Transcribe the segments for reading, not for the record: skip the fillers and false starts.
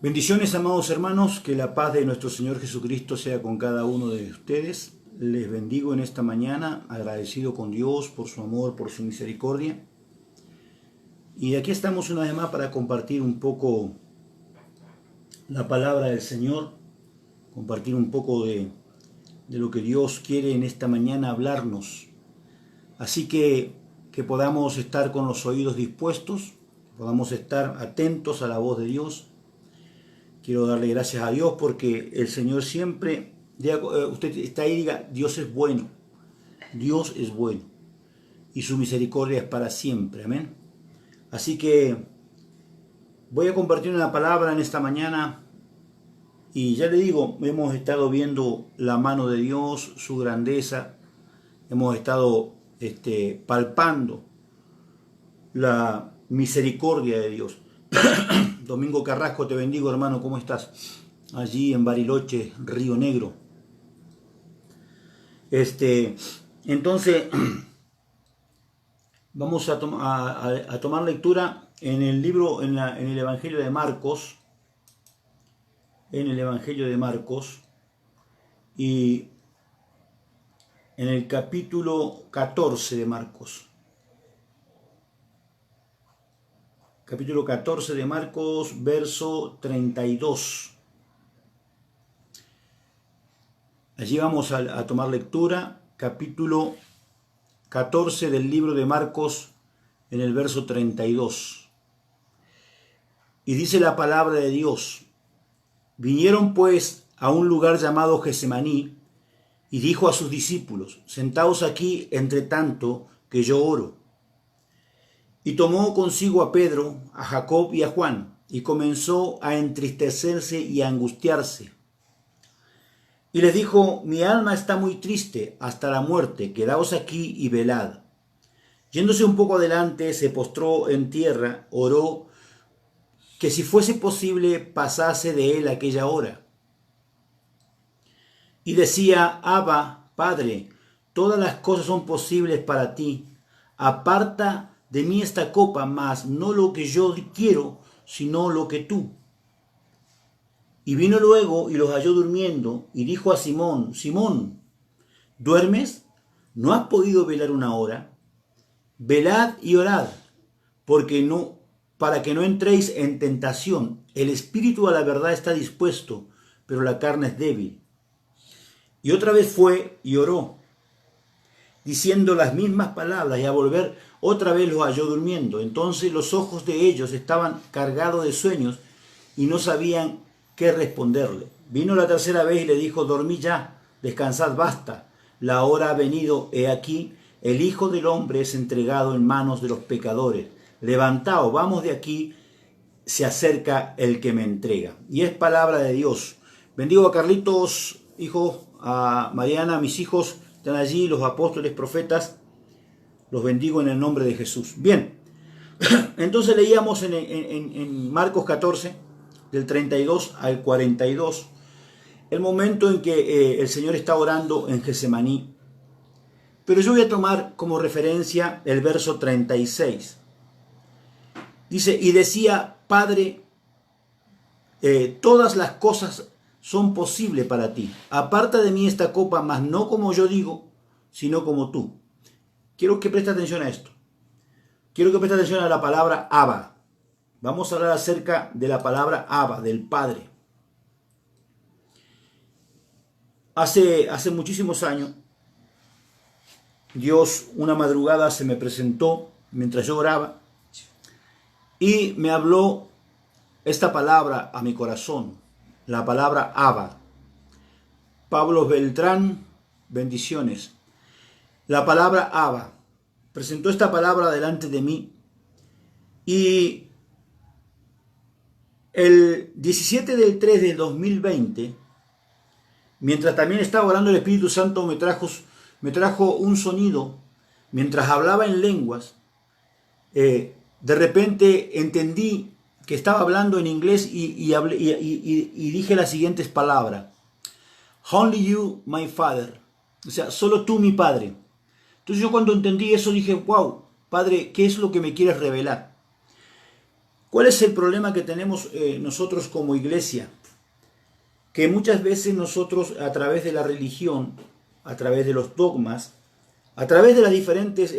Bendiciones, amados hermanos, que la paz de nuestro Señor Jesucristo sea con cada uno de ustedes. Les bendigo en esta mañana, agradecido con Dios por su amor, por su misericordia. Y aquí estamos una vez más para compartir un poco la palabra del Señor, compartir un poco de lo que Dios quiere en esta mañana hablarnos. Así que podamos estar con los oídos dispuestos, podamos estar atentos a la voz de Dios. Quiero darle gracias a Dios porque el Señor siempre, usted está ahí y diga, Dios es bueno y su misericordia es para siempre, amén. Así que voy a compartir una palabra en esta mañana y ya le digo, hemos estado viendo la mano de Dios, su grandeza, hemos estado palpando la misericordia de Dios. Domingo Carrasco, te bendigo, hermano, ¿cómo estás? Allí en Bariloche, Río Negro. Entonces, vamos a tomar lectura en el libro, en el Evangelio de Marcos. En el Evangelio de Marcos. Y en el capítulo 14 de Marcos. Capítulo 14 de Marcos, verso 32. Allí vamos a tomar lectura, capítulo 14 del libro de Marcos, en el verso 32. Y dice la palabra de Dios: vinieron pues a un lugar llamado Getsemaní, y dijo a sus discípulos: sentaos aquí entre tanto que yo oro. Y tomó consigo a Pedro, a Jacob y a Juan, y comenzó a entristecerse y a angustiarse. Y les dijo: mi alma está muy triste hasta la muerte, quedaos aquí y velad. Yéndose un poco adelante, se postró en tierra, oró, que si fuese posible pasase de él aquella hora. Y decía: Abba, Padre, todas las cosas son posibles para ti, aparta de mí esta copa, mas no lo que yo quiero, sino lo que tú. Y vino luego y los halló durmiendo, y dijo a Simón: Simón, ¿duermes? ¿No has podido velar una hora? Velad y orad, para que no entréis en tentación. El espíritu a la verdad está dispuesto, pero la carne es débil. Y otra vez fue y oró, diciendo las mismas palabras, y a volver otra vez los halló durmiendo. Entonces los ojos de ellos estaban cargados de sueños y no sabían qué responderle. Vino la tercera vez y le dijo: dormid ya, descansad, basta, la hora ha venido, he aquí, el Hijo del Hombre es entregado en manos de los pecadores. Levantaos, vamos de aquí, se acerca el que me entrega. Y es palabra de Dios. Bendigo a Carlitos, hijo, a Mariana, a mis hijos, están allí, los apóstoles, profetas, los bendigo en el nombre de Jesús. Bien, entonces leíamos en Marcos 14, del 32 al 42, el momento en que el Señor está orando en Getsemaní. Pero yo voy a tomar como referencia el verso 36. Dice: y decía: Padre, todas las cosas son posibles para ti. Aparta de mí esta copa, mas no como yo digo, sino como tú. Quiero que preste atención a esto. Quiero que preste atención a la palabra Abba. Vamos a hablar acerca de la palabra Abba, del Padre. Hace muchísimos años, Dios una madrugada se me presentó mientras yo oraba y me habló esta palabra a mi corazón, la palabra Abba. Pablo Beltrán, bendiciones. La palabra Abba presentó esta palabra delante de mí y el 17 del 3 del 2020, mientras también estaba orando, el Espíritu Santo me trajo un sonido mientras hablaba en lenguas. De repente entendí que estaba hablando en inglés y dije las siguientes palabras: Only you, my father. O sea, solo tú, mi Padre. Entonces yo cuando entendí eso dije: wow, Padre, ¿qué es lo que me quieres revelar? ¿Cuál es el problema que tenemos nosotros como iglesia? Que muchas veces nosotros, a través de la religión, a través de los dogmas, a través de las diferentes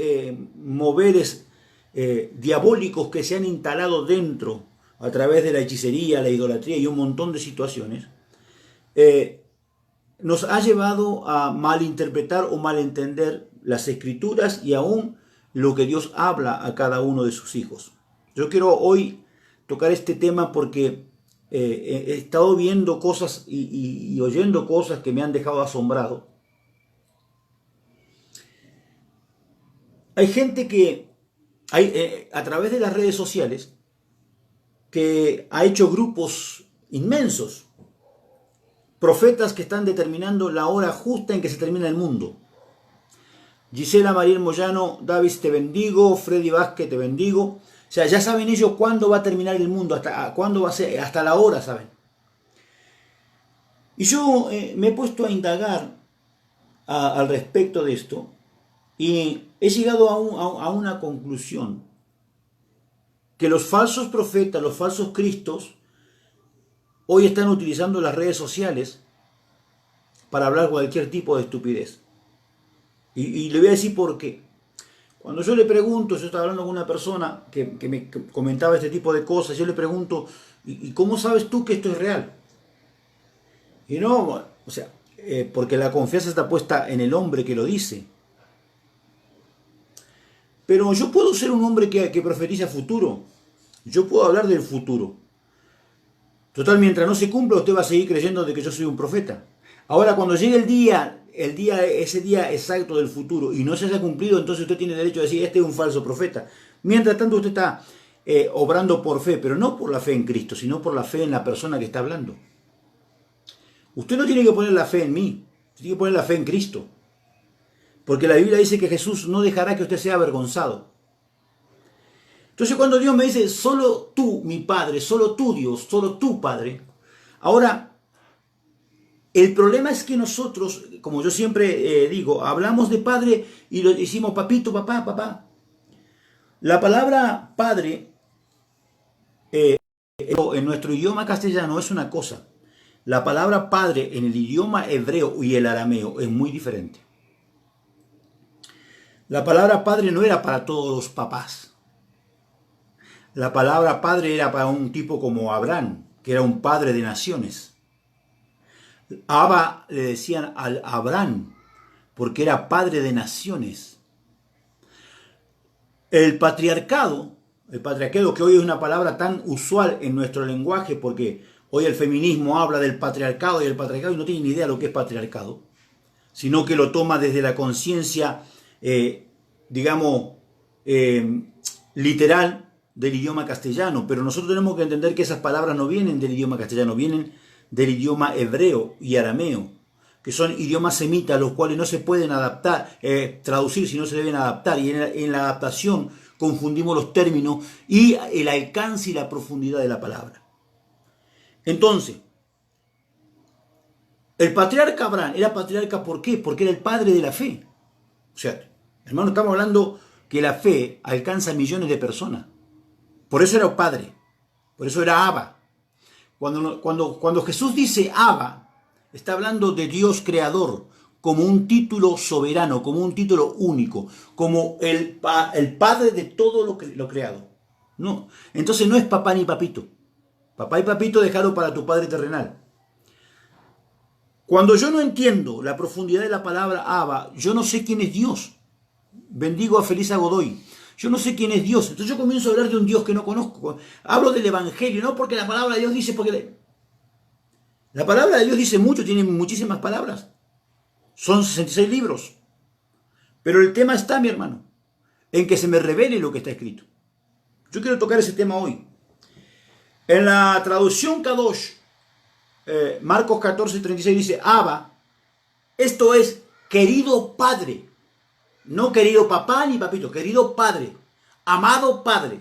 moveres diabólicos que se han instalado dentro, a través de la hechicería, la idolatría y un montón de situaciones, nos ha llevado a malinterpretar o malentender las escrituras y aún lo que Dios habla a cada uno de sus hijos. Yo quiero hoy tocar este tema porque he estado viendo cosas y oyendo cosas que me han dejado asombrado. Hay gente que a través de las redes sociales que ha hecho grupos inmensos, profetas que están determinando la hora justa en que se termina el mundo. Gisela Mariel Moyano, Davis, te bendigo. Freddy Vázquez, te bendigo. O sea, ya saben ellos cuándo va a terminar el mundo, hasta cuándo va a ser, hasta la hora, saben. Y yo me he puesto a indagar al respecto de esto y he llegado a una conclusión, que los falsos profetas, los falsos cristos, hoy están utilizando las redes sociales para hablar cualquier tipo de estupidez. Y le voy a decir por qué. Cuando yo le pregunto, yo estaba hablando con una persona que me comentaba este tipo de cosas, yo le pregunto, ¿y cómo sabes tú que esto es real? Y no, o sea, porque la confianza está puesta en el hombre que lo dice. Pero yo puedo ser un hombre que profetiza futuro. Yo puedo hablar del futuro. Total, mientras no se cumpla, usted va a seguir creyendo de que yo soy un profeta. Ahora, cuando llegue ese día exacto del futuro y no se haya cumplido, entonces usted tiene derecho a decir, este es un falso profeta. Mientras tanto, usted está obrando por fe, pero no por la fe en Cristo, sino por la fe en la persona que está hablando. Usted no tiene que poner la fe en mí, tiene que poner la fe en Cristo. Porque la Biblia dice que Jesús no dejará que usted sea avergonzado. Entonces cuando Dios me dice, solo tú, mi Padre, solo tú, Dios, solo tú, Padre. Ahora, el problema es que nosotros, como yo siempre digo, hablamos de Padre y lo decimos papito, papá, papá. La palabra Padre en nuestro idioma castellano es una cosa. La palabra Padre en el idioma hebreo y el arameo es muy diferente. La palabra Padre no era para todos los papás. La palabra Padre era para un tipo como Abraham, que era un padre de naciones. Abba le decían al Abraham, porque era padre de naciones. El patriarcado que hoy es una palabra tan usual en nuestro lenguaje, porque hoy el feminismo habla del patriarcado y no tiene ni idea de lo que es patriarcado, sino que lo toma desde la conciencia, literal del idioma castellano, pero nosotros tenemos que entender que esas palabras no vienen del idioma castellano, vienen del idioma hebreo y arameo, que son idiomas semitas, los cuales no se pueden adaptar, traducir, sino se deben adaptar, y en la adaptación confundimos los términos y el alcance y la profundidad de la palabra. Entonces, el patriarca Abraham era patriarca, ¿por qué? Porque era el padre de la fe. O sea, hermano, estamos hablando que la fe alcanza millones de personas. Por eso era padre, por eso era Abba. Cuando Jesús dice Abba, está hablando de Dios creador, como un título soberano, como un título único, como el padre de todo lo creado. No, entonces no es papá ni papito. Papá y papito déjalo para tu padre terrenal. Cuando yo no entiendo la profundidad de la palabra Abba, yo no sé quién es Dios. Bendigo a Felisa Godoy. Yo no sé quién es Dios. Entonces yo comienzo a hablar de un Dios que no conozco. Hablo del Evangelio, no porque la palabra de Dios dice, la palabra de Dios dice mucho, tiene muchísimas palabras. Son 66 libros. Pero el tema está, mi hermano, en que se me revele lo que está escrito. Yo quiero tocar ese tema hoy. En la traducción Kadosh, Marcos 14:36 dice, Abba, esto es querido Padre. No querido papá ni papito, querido Padre, amado Padre.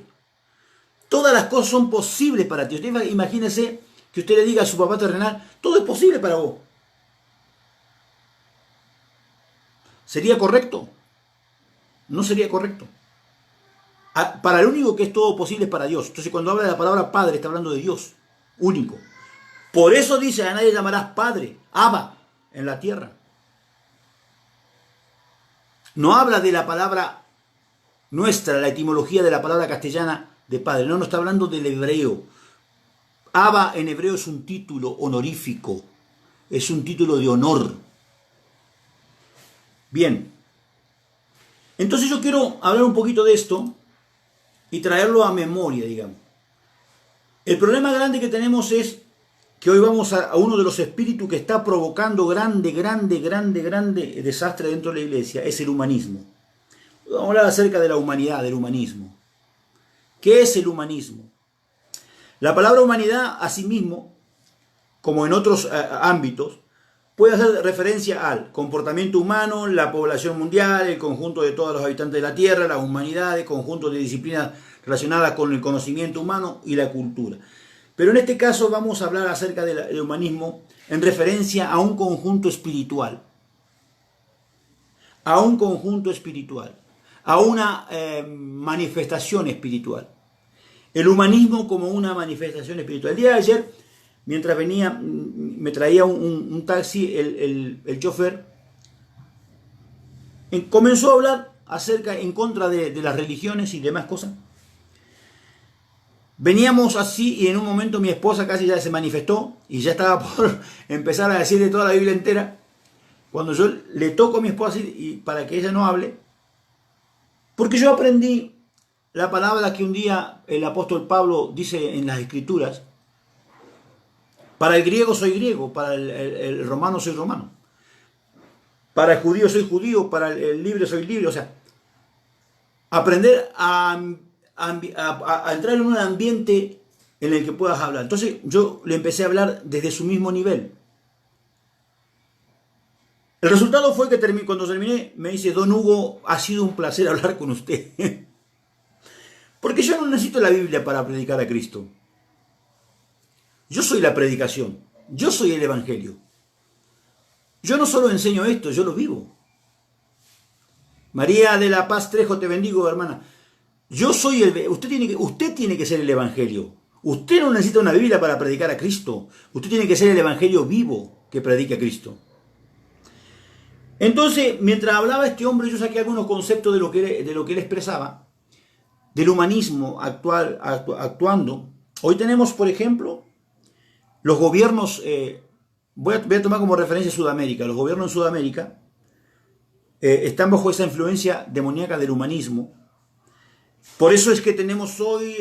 Todas las cosas son posibles para ti. Usted imagínese que usted le diga a su papá terrenal, todo es posible para vos. ¿Sería correcto? No sería correcto. Para el único que es todo posible es para Dios. Entonces cuando habla de la palabra Padre está hablando de Dios, único. Por eso dice, a nadie llamarás Padre, Abba, en la tierra. No habla de la palabra nuestra, la etimología de la palabra castellana de Padre. No está hablando del hebreo. Abba en hebreo es un título honorífico, es un título de honor. Bien, entonces yo quiero hablar un poquito de esto y traerlo a memoria, digamos. El problema grande que tenemos es que hoy vamos a uno de los espíritus que está provocando grande desastre dentro de la iglesia, es el humanismo. Vamos a hablar acerca de la humanidad, del humanismo. ¿Qué es el humanismo? La palabra humanidad, asimismo, como en otros ámbitos, puede hacer referencia al comportamiento humano, la población mundial, el conjunto de todos los habitantes de la Tierra, la humanidad, el conjunto de disciplinas relacionadas con el conocimiento humano y la cultura. Pero en este caso vamos a hablar acerca del humanismo en referencia a un conjunto espiritual. A un conjunto espiritual. A una manifestación espiritual. El humanismo como una manifestación espiritual. El día de ayer, mientras venía, me traía un taxi, el chofer comenzó a hablar en contra de las religiones y demás cosas. Veníamos así y en un momento mi esposa casi ya se manifestó y ya estaba por empezar a decirle toda la Biblia entera. Cuando yo le toco a mi esposa para que ella no hable, porque yo aprendí la palabra que un día el apóstol Pablo dice en las Escrituras: para el griego soy griego, para el romano soy romano, para el judío soy judío, para el libre soy libre. O sea, aprender a entrar en un ambiente en el que puedas hablar. Entonces yo le empecé a hablar desde su mismo nivel. El resultado fue que cuando terminé me dice: Don Hugo, ha sido un placer hablar con usted. Porque yo no necesito la Biblia para predicar a Cristo. Yo soy la predicación. Yo soy el Evangelio. Yo no solo enseño esto, yo lo vivo. María de la Paz Trejo, te bendigo, hermana. Yo soy usted tiene que ser el Evangelio. Usted no necesita una Biblia para predicar a Cristo. Usted tiene que ser el Evangelio vivo que predica a Cristo. Entonces, mientras hablaba este hombre, yo saqué algunos conceptos de lo que él expresaba, del humanismo actuando. Hoy tenemos, por ejemplo, los gobiernos, voy a tomar como referencia Sudamérica. Los gobiernos en Sudamérica están bajo esa influencia demoníaca del humanismo. Por eso es que tenemos hoy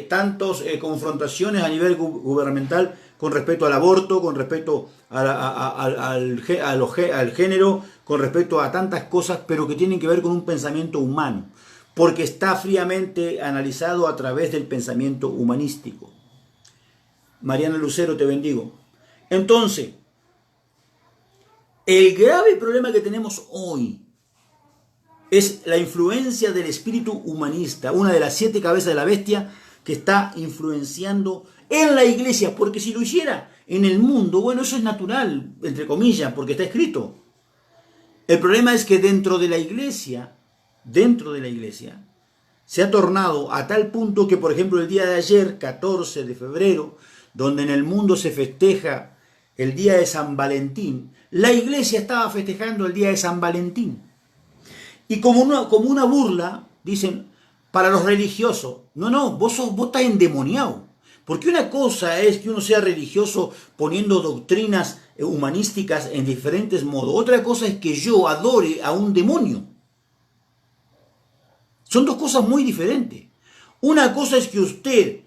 tantas confrontaciones a nivel gubernamental con respecto al aborto, con respecto al género, con respecto a tantas cosas, pero que tienen que ver con un pensamiento humano, porque está fríamente analizado a través del pensamiento humanístico. Mariana Lucero, te bendigo. Entonces, el grave problema que tenemos hoy es la influencia del espíritu humanista, una de las 7 cabezas de la bestia que está influenciando en la iglesia, porque si lo hiciera en el mundo, bueno, eso es natural, entre comillas, porque está escrito. El problema es que dentro de la iglesia, se ha tornado a tal punto que, por ejemplo, el día de ayer, 14 de febrero, donde en el mundo se festeja el día de San Valentín, la iglesia estaba festejando el día de San Valentín. Y como una burla, dicen, para los religiosos, no, vos estás endemoniado. Porque una cosa es que uno sea religioso poniendo doctrinas humanísticas en diferentes modos. Otra cosa es que yo adore a un demonio. Son dos cosas muy diferentes. Una cosa es que usted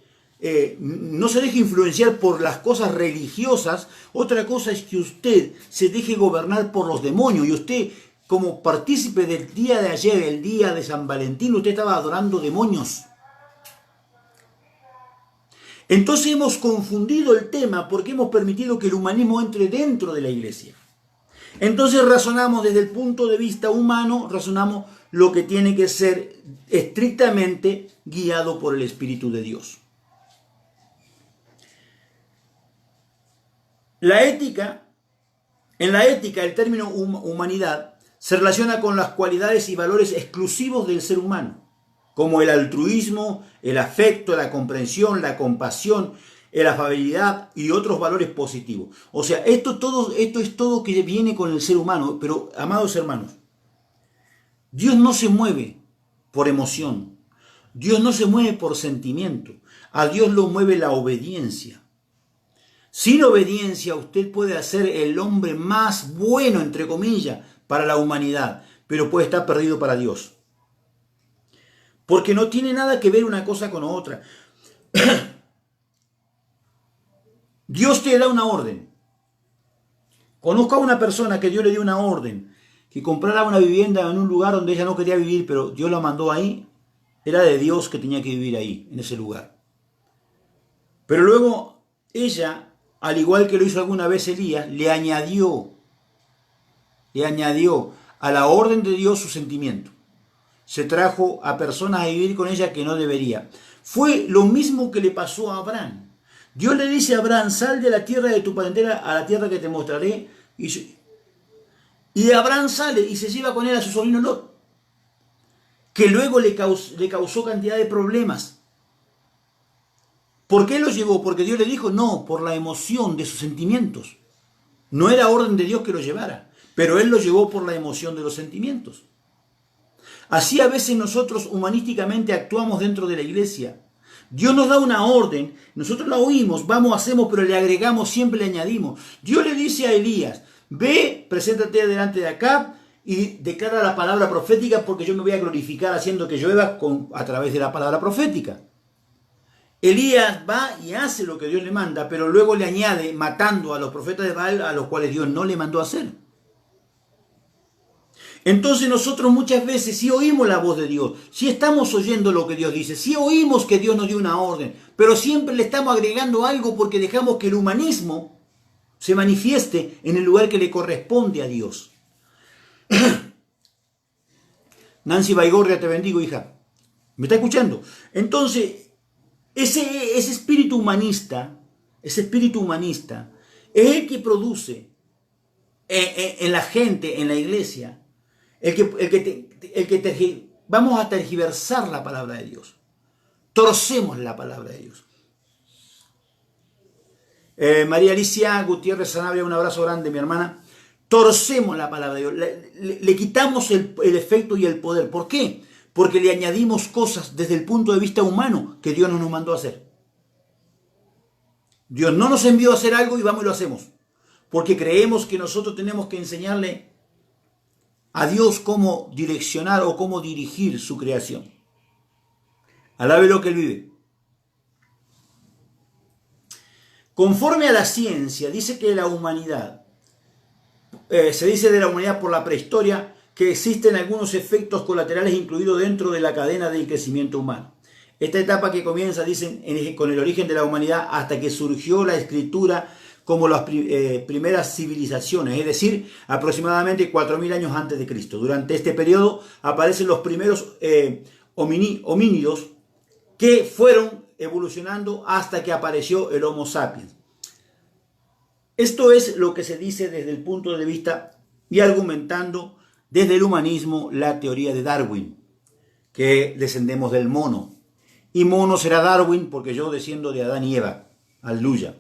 no se deje influenciar por las cosas religiosas. Otra cosa es que usted se deje gobernar por los demonios. Y usted, como partícipe del día de ayer, el día de San Valentín, usted estaba adorando demonios. Entonces hemos confundido el tema porque hemos permitido que el humanismo entre dentro de la iglesia. Entonces razonamos desde el punto de vista humano, razonamos lo que tiene que ser estrictamente guiado por el Espíritu de Dios. En la ética, el término humanidad se relaciona con las cualidades y valores exclusivos del ser humano. como el altruismo, el afecto, la comprensión, la compasión, la afabilidad y otros valores positivos. O sea, esto es todo que viene con el ser humano. Pero, amados hermanos, Dios no se mueve por emoción. Dios no se mueve por sentimiento. A Dios lo mueve la obediencia. Sin obediencia usted puede hacer el hombre más bueno, entre comillas, para la humanidad, pero puede estar perdido para Dios. Porque no tiene nada que ver una cosa con otra. Dios te da una orden. Conozco a una persona que Dios le dio una orden, que comprara una vivienda en un lugar donde ella no quería vivir, pero Dios la mandó ahí. Era de Dios que tenía que vivir ahí, en ese lugar. Pero luego ella, al igual que lo hizo alguna vez Elías, le añadió a la orden de Dios su sentimiento. Se trajo a personas a vivir con ella que no debería. Fue lo mismo que le pasó a Abraham. Dios le dice a Abraham: sal de la tierra de tu parentela a la tierra que te mostraré. Y Abraham sale y se lleva con él a su sobrino Lot, que luego le causó cantidad de problemas. ¿Por qué lo llevó? Porque Dios le dijo: no, por la emoción de sus sentimientos. No era orden de Dios que lo llevara, pero él lo llevó por la emoción de los sentimientos. Así a veces nosotros humanísticamente actuamos dentro de la iglesia. Dios nos da una orden, nosotros la oímos, vamos, hacemos, pero le agregamos, siempre le añadimos. Dios le dice a Elías: ve, preséntate delante de Acab y declara la palabra profética, porque yo me voy a glorificar haciendo que llueva a través de la palabra profética. Elías va y hace lo que Dios le manda, pero luego le añade matando a los profetas de Baal, a los cuales Dios no le mandó a hacer. Entonces nosotros muchas veces sí oímos la voz de Dios, sí estamos oyendo lo que Dios dice, sí oímos que Dios nos dio una orden, pero siempre le estamos agregando algo porque dejamos que el humanismo se manifieste en el lugar que le corresponde a Dios. Nancy Baigorria, te bendigo, hija. ¿Me está escuchando? Entonces, ese espíritu humanista es el que produce en la gente, en la iglesia, vamos a tergiversar la palabra de Dios. Torcemos la palabra de Dios. María Alicia Gutiérrez Sanabria, un abrazo grande, mi hermana. Torcemos la palabra de Dios. Le quitamos el efecto y el poder. ¿Por qué? Porque le añadimos cosas desde el punto de vista humano que Dios no nos mandó a hacer. Dios no nos envió a hacer algo y vamos y lo hacemos. Porque creemos que nosotros tenemos que enseñarle a Dios cómo direccionar o cómo dirigir su creación. Alabe lo que Él vive. Conforme a la ciencia, dice que la humanidad, se dice de la humanidad por la prehistoria, que existen algunos efectos colaterales incluidos dentro de la cadena del crecimiento humano. Esta etapa que comienza, dicen, con el origen de la humanidad hasta que surgió la escritura como las primeras civilizaciones, es decir, aproximadamente 4.000 años antes de Cristo. Durante este periodo aparecen los primeros homínidos que fueron evolucionando hasta que apareció el Homo sapiens. Esto es lo que se dice desde el punto de vista y argumentando desde el humanismo la teoría de Darwin, que descendemos del mono. Y mono será Darwin porque yo desciendo de Adán y Eva. Aleluya.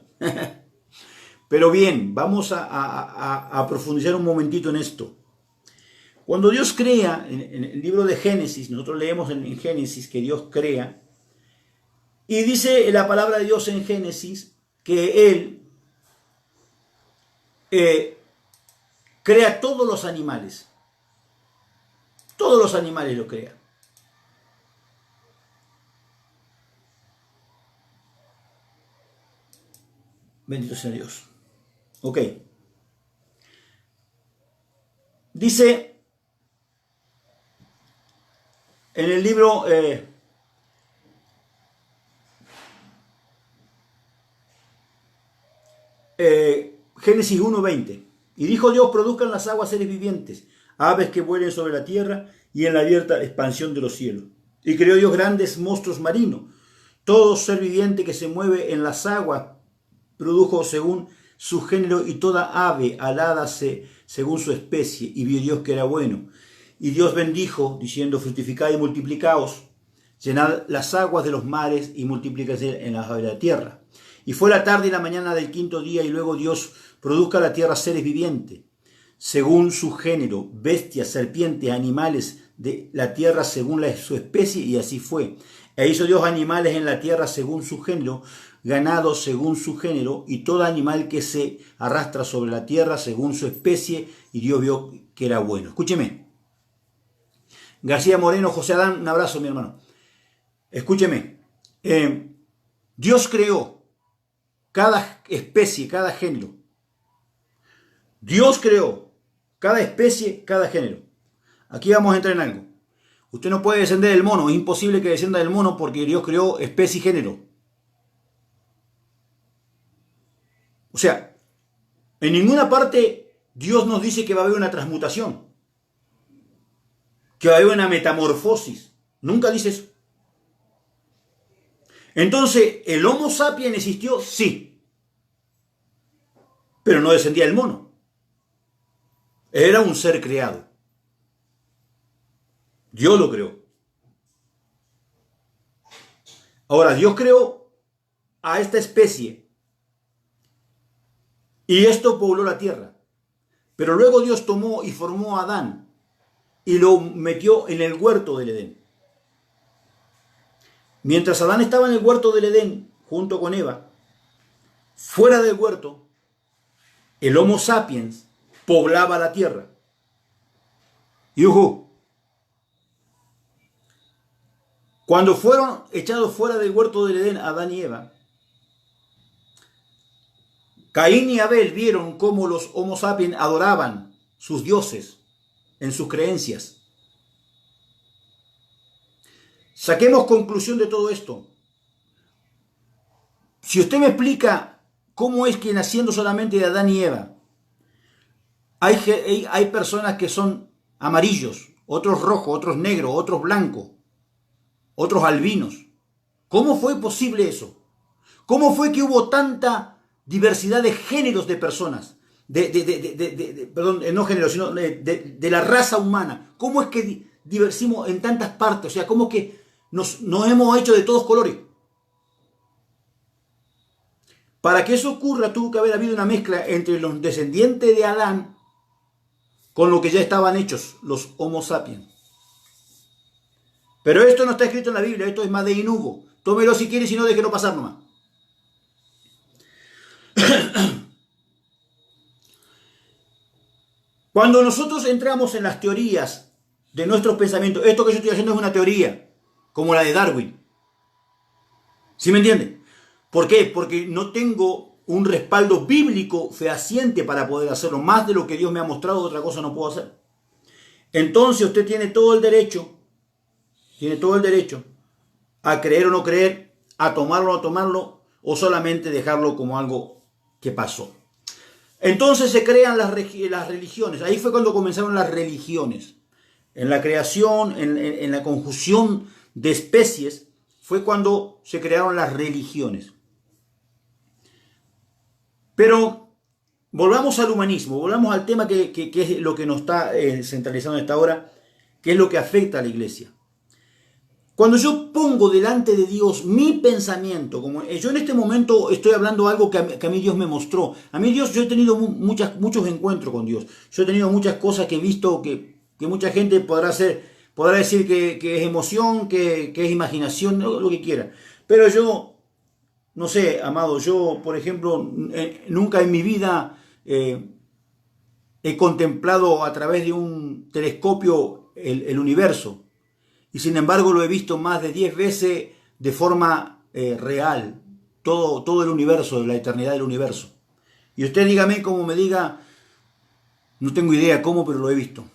Pero bien, vamos a profundizar un momentito en esto. Cuando Dios crea, en el libro de Génesis, nosotros leemos en Génesis que Dios crea, y dice la palabra de Dios en Génesis que Él crea todos los animales. Todos los animales lo crea. Bendito sea Dios. Ok. Dice en el libro Génesis 1:20. Y dijo Dios: produzcan las aguas seres vivientes, aves que vuelen sobre la tierra y en la abierta expansión de los cielos. Y creó Dios grandes monstruos marinos. Todo ser viviente que se mueve en las aguas produjo según su género, y toda ave alada según su especie. Y vio Dios que era bueno. Y Dios bendijo, diciendo: fructificad y multiplicaos, llenad las aguas de los mares y multiplíquense en las aves de la tierra. Y fue la tarde y la mañana del quinto día, y luego Dios produzca a la tierra seres vivientes, según su género, bestias, serpientes, animales de la tierra según su especie, y así fue. E hizo Dios animales en la tierra según su género, ganado según su género, y todo animal que se arrastra sobre la tierra según su especie, y Dios vio que era bueno. Escúcheme. García Moreno, José Adán, un abrazo, mi hermano. Escúcheme. Dios creó cada especie, cada género. Dios creó cada especie, cada género. Aquí vamos a entrar en algo. Usted no puede descender del mono, es imposible que descienda del mono porque Dios creó especie y género. O sea, en ninguna parte Dios nos dice que va a haber una transmutación, que va a haber una metamorfosis. Nunca dice eso. Entonces, ¿el Homo sapiens existió? Sí. Pero no descendía del mono. Era un ser creado. Dios lo creó. Ahora, Dios creó a esta especie y esto pobló la tierra. Pero luego Dios tomó y formó a Adán y lo metió en el huerto del Edén. Mientras Adán estaba en el huerto del Edén junto con Eva, fuera del huerto, el Homo sapiens poblaba la tierra. Y cuando fueron echados fuera del huerto del Edén Adán y Eva, Caín y Abel vieron cómo los Homo sapiens adoraban sus dioses en sus creencias. Saquemos conclusión de todo esto. Si usted me explica cómo es que naciendo solamente de Adán y Eva, hay personas que son amarillos, otros rojos, otros negros, otros blancos, otros albinos. ¿Cómo fue posible eso? ¿Cómo fue que hubo tanta diversidad de géneros de personas? Perdón, no géneros, sino de la raza humana. ¿Cómo es que diversimos en tantas partes? O sea, ¿cómo que nos hemos hecho de todos colores? Para que eso ocurra, tuvo que haber habido una mezcla entre los descendientes de Adán con lo que ya estaban hechos, los Homo sapiens. Pero esto no está escrito en la Biblia, esto es más de Inugo. Tómelo si quiere, si no, déjelo pasar nomás. Cuando nosotros entramos en las teorías de nuestros pensamientos, esto que yo estoy haciendo es una teoría, como la de Darwin. ¿Sí me entienden? ¿Por qué? Porque no tengo un respaldo bíblico fehaciente para poder hacerlo. Más de lo que Dios me ha mostrado, otra cosa no puedo hacer. Entonces usted tiene todo el derecho a creer o no creer, a tomarlo o no tomarlo, o solamente dejarlo como algo que pasó. Entonces se crean las religiones. Ahí fue cuando comenzaron las religiones. En la creación, en la conjunción de especies, fue cuando se crearon las religiones. Pero volvamos al humanismo, volvamos al tema que es lo que nos está centralizando en esta hora, que es lo que afecta a la iglesia. Cuando yo pongo delante de Dios mi pensamiento, como yo en este momento estoy hablando algo que a mí Dios me mostró. A mí Dios, yo he tenido muchos encuentros con Dios. Yo he tenido muchas cosas que he visto que mucha gente podrá decir que es emoción, que es imaginación, lo que quiera. Pero yo, no sé, amado, yo, por ejemplo, nunca en mi vida he contemplado a través de un telescopio el universo. Y sin embargo lo he visto más de 10 veces de forma real. Todo el universo, la eternidad del universo. Y usted dígame como me diga, no tengo idea cómo, pero lo he visto.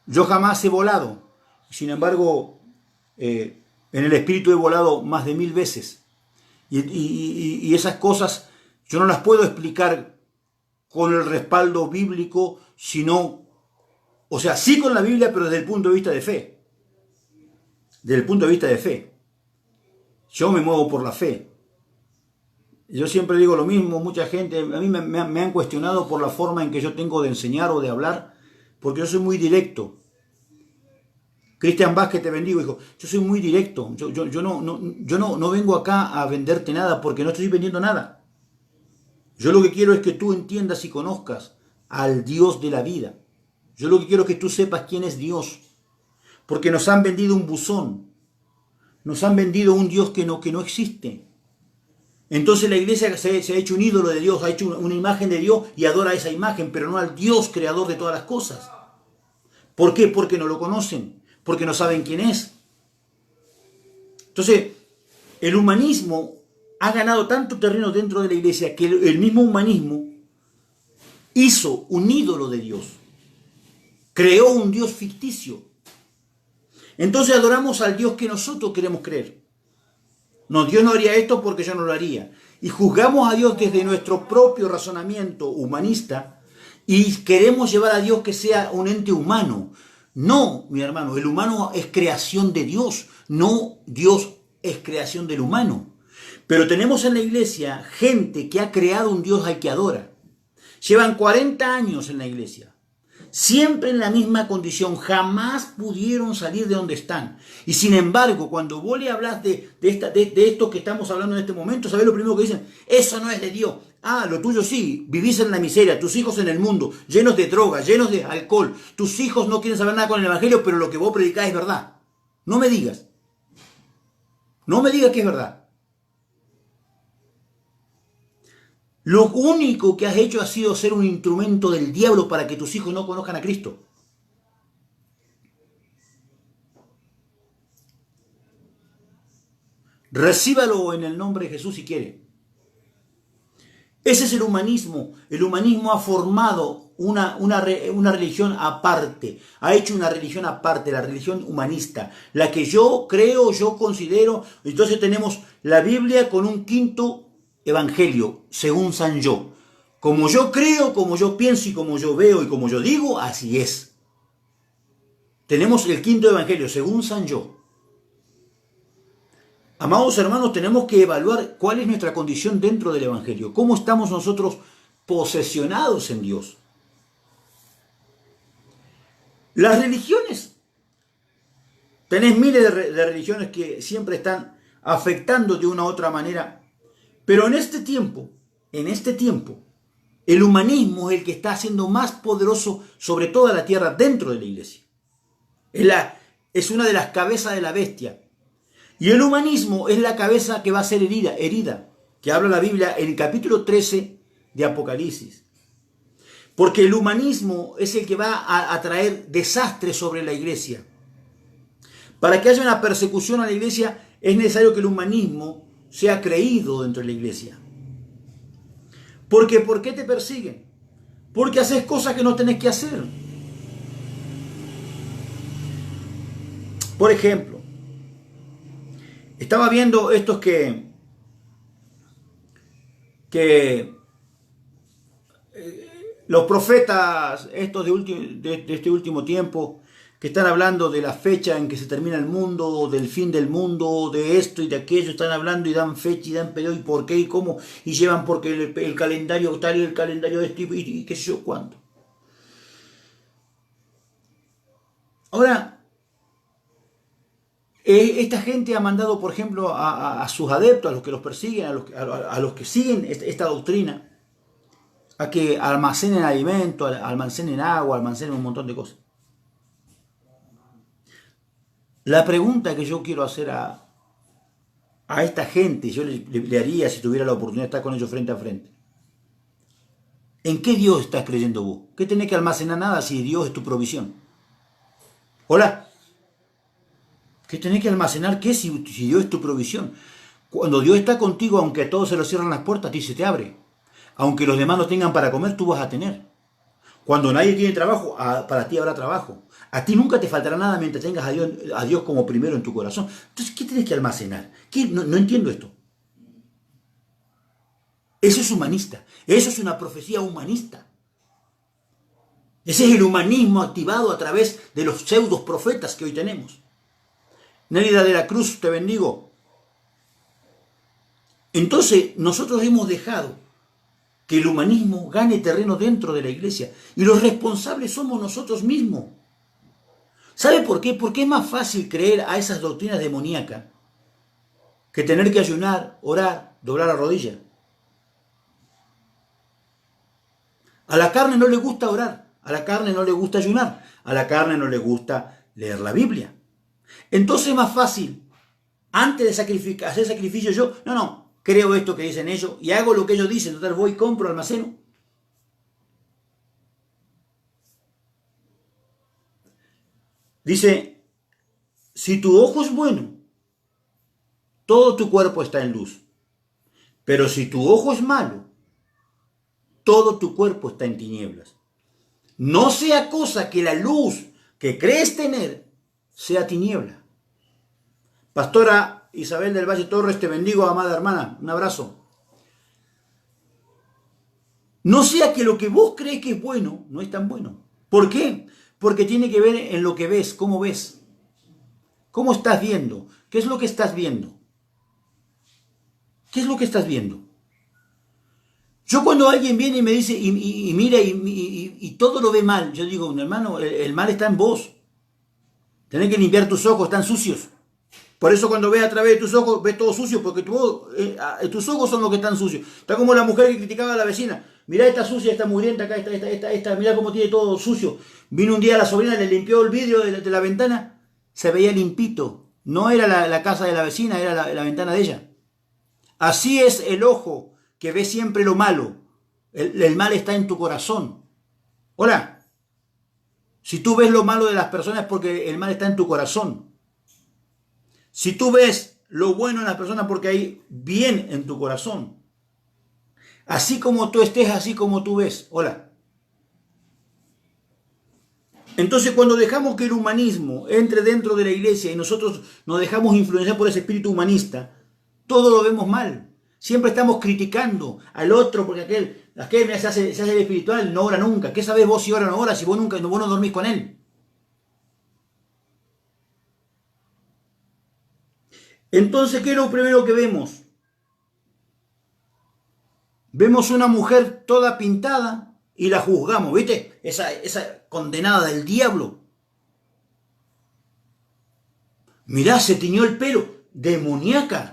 Yo jamás he volado. Sin embargo, en el espíritu he volado más de 1000 veces. Y esas cosas yo no las puedo explicar con el respaldo bíblico, sino, o sea, sí con la Biblia, pero desde el punto de vista de fe. Desde el punto de vista de fe. Yo me muevo por la fe. Yo siempre digo lo mismo, mucha gente, a mí me han cuestionado por la forma en que yo tengo de enseñar o de hablar, porque yo soy muy directo. Cristian Vázquez, te bendigo, dijo, yo soy muy directo, yo no vengo acá a venderte nada porque no estoy vendiendo nada. Yo lo que quiero es que tú entiendas y conozcas al Dios de la vida. Yo lo que quiero es que tú sepas quién es Dios. Porque nos han vendido un buzón. Nos han vendido un Dios que no existe. Entonces la iglesia se ha hecho un ídolo de Dios, ha hecho una imagen de Dios y adora esa imagen, pero no al Dios creador de todas las cosas. ¿Por qué? Porque no lo conocen, porque no saben quién es. Entonces, el humanismo ha ganado tanto terreno dentro de la iglesia que el mismo humanismo hizo un ídolo de Dios. Creó un Dios ficticio. Entonces adoramos al Dios que nosotros queremos creer. No, Dios no haría esto porque yo no lo haría. Y juzgamos a Dios desde nuestro propio razonamiento humanista y queremos llevar a Dios que sea un ente humano. No, mi hermano, el humano es creación de Dios, no Dios es creación del humano. Pero tenemos en la iglesia gente que ha creado un Dios al que adora. Llevan 40 años en la iglesia. Siempre en la misma condición, jamás pudieron salir de donde están. Y sin embargo, cuando vos le hablas de esto que estamos hablando en este momento, ¿sabés lo primero que dicen? Eso no es de Dios. Ah, lo tuyo sí, vivís en la miseria, tus hijos en el mundo, llenos de drogas, llenos de alcohol. Tus hijos no quieren saber nada con el evangelio, pero lo que vos predicás es verdad. No me digas que es verdad. Lo único que has hecho ha sido ser un instrumento del diablo para que tus hijos no conozcan a Cristo. Recíbalo en el nombre de Jesús si quiere. Ese es el humanismo. El humanismo ha formado una religión aparte. Ha hecho una religión aparte, la religión humanista. La que yo creo, yo considero. Entonces tenemos la Biblia con un quinto evangelio, según San Yo. Como yo creo, como yo pienso y como yo veo y como yo digo, así es. Tenemos el quinto evangelio, según San Yo. Amados hermanos, tenemos que evaluar cuál es nuestra condición dentro del evangelio. ¿Cómo estamos nosotros posesionados en Dios? Las religiones. Tenés miles de religiones que siempre están afectando de una u otra manera. Pero en este tiempo, el humanismo es el que está siendo más poderoso sobre toda la tierra dentro de la iglesia. Es una de las cabezas de la bestia. Y el humanismo es la cabeza que va a ser herida, que habla la Biblia en el capítulo 13 de Apocalipsis. Porque el humanismo es el que va a traer desastre sobre la iglesia. Para que haya una persecución a la iglesia es necesario que el humanismo sea creído dentro de la iglesia. Porque ¿por qué te persiguen? Porque haces cosas que no tenés que hacer. Por ejemplo, estaba viendo estos que los profetas estos de este último tiempo, que están hablando de la fecha en que se termina el mundo, del fin del mundo, de esto y de aquello, están hablando y dan fecha y dan periodo y por qué y cómo, y llevan porque el calendario tal y el calendario de este y qué sé yo cuánto. Ahora, esta gente ha mandado, por ejemplo, a sus adeptos, a los que los persiguen, a los que siguen esta doctrina, a que almacenen alimento, almacenen agua, almacenen un montón de cosas. La pregunta que yo quiero hacer a esta gente, yo le haría si tuviera la oportunidad de estar con ellos frente a frente. ¿En qué Dios estás creyendo vos? ¿Qué tenés que almacenar nada si Dios es tu provisión? ¿Hola? ¿Qué tenés que almacenar qué si Dios es tu provisión? Cuando Dios está contigo, aunque a todos se lo cierran las puertas, a ti se te abre. Aunque los demás no tengan para comer, tú vas a tener. Cuando nadie tiene trabajo, para ti habrá trabajo. A ti nunca te faltará nada mientras tengas a Dios como primero en tu corazón. Entonces, ¿qué tienes que almacenar? No entiendo esto. Eso es humanista. Eso es una profecía humanista. Ese es el humanismo activado a través de los pseudos profetas que hoy tenemos. Nélida de la Cruz, te bendigo. Entonces, nosotros hemos dejado que el humanismo gane terreno dentro de la iglesia. Y los responsables somos nosotros mismos. ¿Sabe por qué? Porque es más fácil creer a esas doctrinas demoníacas que tener que ayunar, orar, doblar la rodilla. A la carne no le gusta orar, a la carne no le gusta ayunar, a la carne no le gusta leer la Biblia. Entonces es más fácil, antes de hacer sacrificio yo, no, creo esto que dicen ellos y hago lo que ellos dicen, total voy, compro, almaceno. Dice, si tu ojo es bueno, todo tu cuerpo está en luz. Pero si tu ojo es malo, todo tu cuerpo está en tinieblas. No sea cosa que la luz que crees tener sea tiniebla. Pastora Isabel del Valle Torres, te bendigo, amada hermana. Un abrazo. No sea que lo que vos crees que es bueno, no es tan bueno. ¿Por qué? Porque tiene que ver en lo que ves, cómo ves. ¿Cómo estás viendo? ¿Qué es lo que estás viendo? ¿Qué es lo que estás viendo? Yo cuando alguien viene y me dice, y mira y todo lo ve mal, yo digo, hermano, el mal está en vos. Tenés que limpiar tus ojos, están sucios. Por eso cuando ves a través de tus ojos, ves todo sucio, porque tus ojos son los que están sucios. Está como la mujer que criticaba a la vecina. Mirá esta sucia, esta mugrienta acá, esta, mirá cómo tiene todo sucio. Vino un día la sobrina, le limpió el vidrio de la ventana, se veía limpito. No era la casa de la vecina, era la ventana de ella. Así es el ojo que ve siempre lo malo. El mal está en tu corazón. Hola. Si tú ves lo malo de las personas es porque el mal está en tu corazón. Si tú ves lo bueno en las personas porque hay bien en tu corazón. Así como tú estés, así como tú ves. Hola. Entonces cuando dejamos que el humanismo entre dentro de la iglesia y nosotros nos dejamos influenciar por ese espíritu humanista, todo lo vemos mal. Siempre estamos criticando al otro porque aquel se hace el espiritual, no ora nunca. ¿Qué sabés vos si ora o no ora si vos no dormís con él? Entonces, ¿qué es lo primero que vemos? Vemos una mujer toda pintada y la juzgamos, ¿viste? Esa condenada del diablo. Mirá, se tiñó el pelo, demoníaca.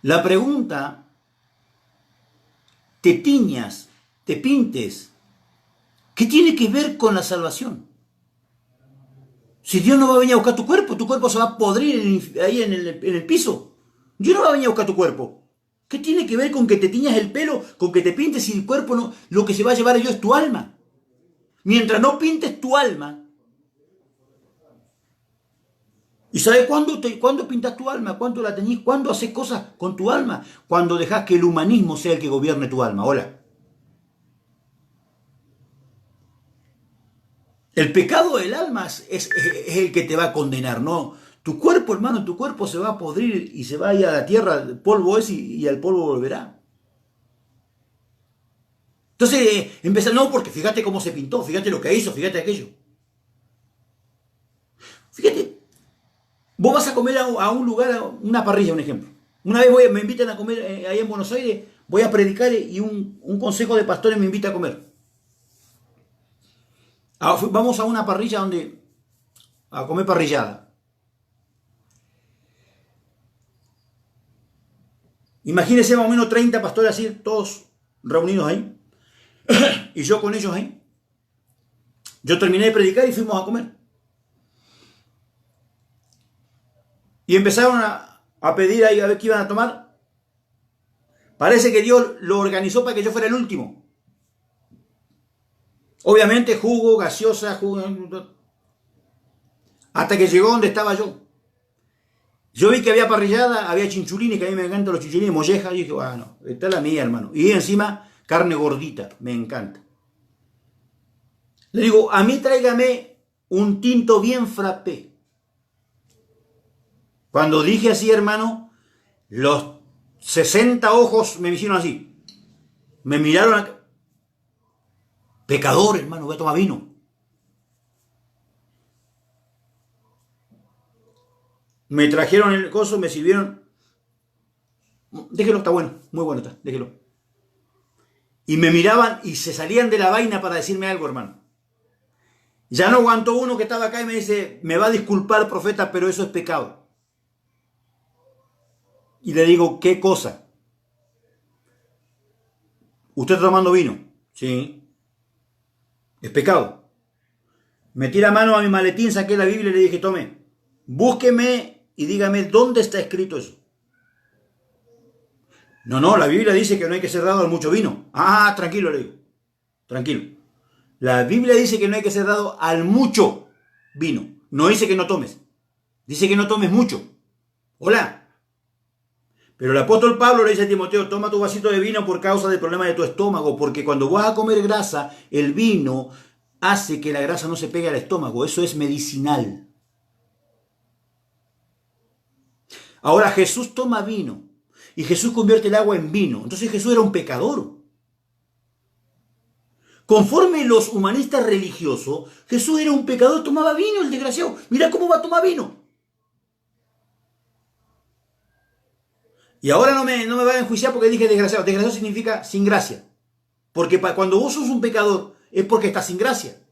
La pregunta, te tiñas, te pintes, ¿qué tiene que ver con la salvación? Si Dios no va a venir a buscar tu cuerpo se va a podrir ahí en el piso. Dios no va a venir a buscar tu cuerpo. ¿Qué tiene que ver con que te tiñas el pelo, con que te pintes y el cuerpo no? Lo que se va a llevar a Dios es tu alma. Mientras no pintes tu alma. ¿Y sabes cuándo pintas tu alma? ¿Cuándo la teñís? ¿Cuándo haces cosas con tu alma? Cuando dejas que el humanismo sea el que gobierne tu alma. Hola. El pecado del alma es el que te va a condenar, ¿no? Tu cuerpo, hermano, tu cuerpo se va a podrir y se va a ir a la tierra, el polvo es y al polvo volverá. Entonces, no, porque fíjate cómo se pintó, fíjate lo que hizo, fíjate aquello. Fíjate, vos vas a comer a un lugar, una parrilla, un ejemplo. Una vez me invitan a comer ahí en Buenos Aires, voy a predicar y un consejo de pastores me invita a comer. Vamos a una parrilla a comer parrillada. Imagínense más o menos 30 pastores así, todos reunidos ahí. Y yo con ellos ahí. Yo terminé de predicar y fuimos a comer. Y empezaron a pedir ahí a ver qué iban a tomar. Parece que Dios lo organizó para que yo fuera el último. Obviamente jugo, gaseosa, hasta que llegó donde estaba yo. Yo vi que había parrillada, había chinchulines, que a mí me encantan los chinchulines, molleja, y dije, bueno, esta es la mía, hermano. Y encima, carne gordita, me encanta. Le digo, a mí tráigame un tinto bien frappé. Cuando dije así, hermano, los 60 ojos me hicieron así. Me miraron acá. Pecador, hermano, voy a tomar vino. Me trajeron el coso, me sirvieron. Déjelo, está bueno, muy bueno está, déjelo. Y me miraban y se salían de la vaina para decirme algo, hermano. Ya no aguantó uno que estaba acá y me dice, me va a disculpar, profeta, pero eso es pecado. Y le digo, ¿qué cosa? ¿Usted está tomando vino? Sí. ¿Es pecado? Metí la mano a mi maletín, saqué la Biblia y le dije, tome, búsqueme y dígame dónde está escrito eso. No, la Biblia dice que no hay que ser dado al mucho vino. Ah, tranquilo, le digo. Tranquilo. La Biblia dice que no hay que ser dado al mucho vino. No dice que no tomes. Dice que no tomes mucho. Hola. Pero el apóstol Pablo le dice a Timoteo, toma tu vasito de vino por causa del problema de tu estómago, porque cuando vas a comer grasa, el vino hace que la grasa no se pegue al estómago. Eso es medicinal. Ahora Jesús toma vino y Jesús convierte el agua en vino. Entonces Jesús era un pecador. Conforme los humanistas religiosos, Jesús era un pecador, tomaba vino, el desgraciado. Mira cómo va a tomar vino. Y ahora no me van a enjuiciar porque dije desgraciado. Desgraciado significa sin gracia. Porque cuando vos sos un pecador es porque estás sin gracia.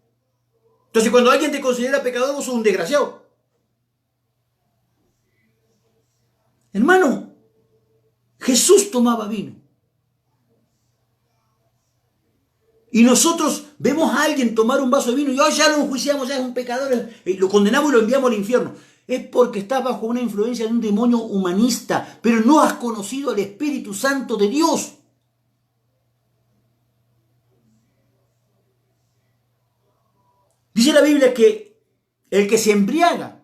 Entonces cuando alguien te considera pecador, vos sos un desgraciado. Hermano, Jesús tomaba vino. Y nosotros vemos a alguien tomar un vaso de vino y ya lo enjuiciamos, ya es un pecador, lo condenamos y lo enviamos al infierno. Es porque estás bajo una influencia de un demonio humanista, pero no has conocido al Espíritu Santo de Dios. Dice la Biblia que el que se embriaga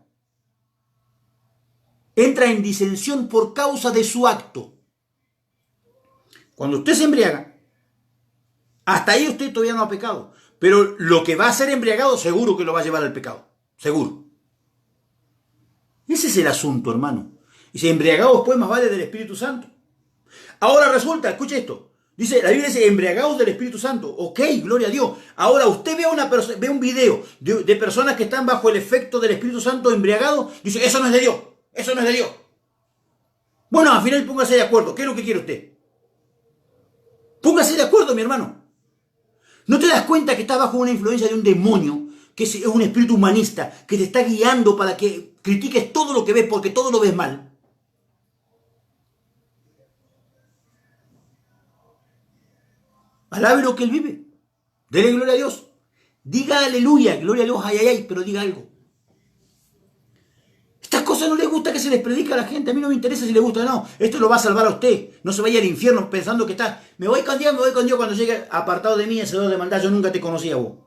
entra en disensión por causa de su acto. Cuando usted se embriaga, hasta ahí usted todavía no ha pecado. Pero lo que va a ser embriagado seguro que lo va a llevar al pecado. Seguro. Ese es el asunto, hermano. Y si embriagados pues más vale del Espíritu Santo. Ahora resulta, escuche esto. Dice, la Biblia dice embriagados del Espíritu Santo. Ok, gloria a Dios. Ahora usted ve un video de personas que están bajo el efecto del Espíritu Santo embriagados. Dice, eso no es de Dios. Eso no es de Dios. Bueno, al final póngase de acuerdo. ¿Qué es lo que quiere usted? Póngase de acuerdo, mi hermano. ¿No te das cuenta que estás bajo una influencia de un demonio, que es un espíritu humanista, que te está guiando para que critiques todo lo que ves porque todo lo ves mal? Alabe lo que él vive. Dele gloria a Dios. Diga aleluya, gloria a Dios, ay, ay, ay, pero diga algo. Estas cosas no les gusta que se les predica a la gente. A mí no me interesa si les gusta o no. Esto lo va a salvar a usted. No se vaya al infierno pensando que está. Me voy con Dios. Cuando llegue apartado de mí, ese dedo de maldad. Yo nunca te conocía vos.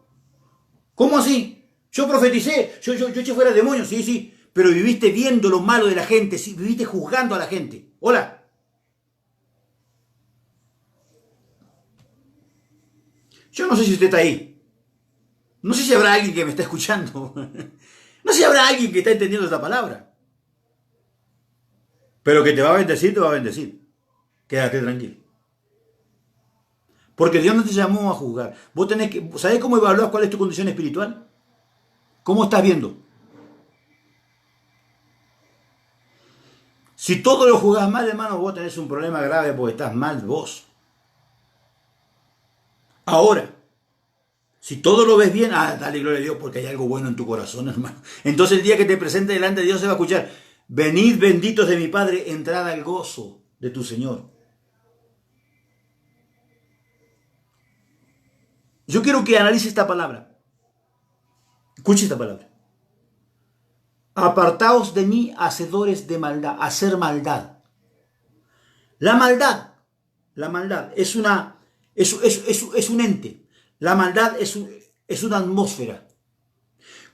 ¿Cómo así? Yo profeticé. Yo eché fuera demonios. Sí. Pero viviste viendo lo malo de la gente. Sí, viviste juzgando a la gente. Hola. Yo no sé si usted está ahí. No sé si habrá alguien que me está escuchando. No sé si habrá alguien que está entendiendo esta palabra. Pero que te va a bendecir, te va a bendecir. Quédate tranquilo. Porque Dios no te llamó a juzgar. Vos tenés que... ¿Sabés cómo evaluás cuál es tu condición espiritual? ¿Cómo estás viendo? Si todo lo juzgás mal, hermano, vos tenés un problema grave porque estás mal vos. Ahora, si todo lo ves bien, dale gloria a Dios porque hay algo bueno en tu corazón, hermano. Entonces el día que te presente delante de Dios se va a escuchar, venid benditos de mi Padre, entrad al gozo de tu Señor. Yo quiero que analice esta palabra. Escuche esta palabra. Apartaos de mí, hacedores de maldad, hacer maldad. La maldad es un ente. La maldad es una atmósfera.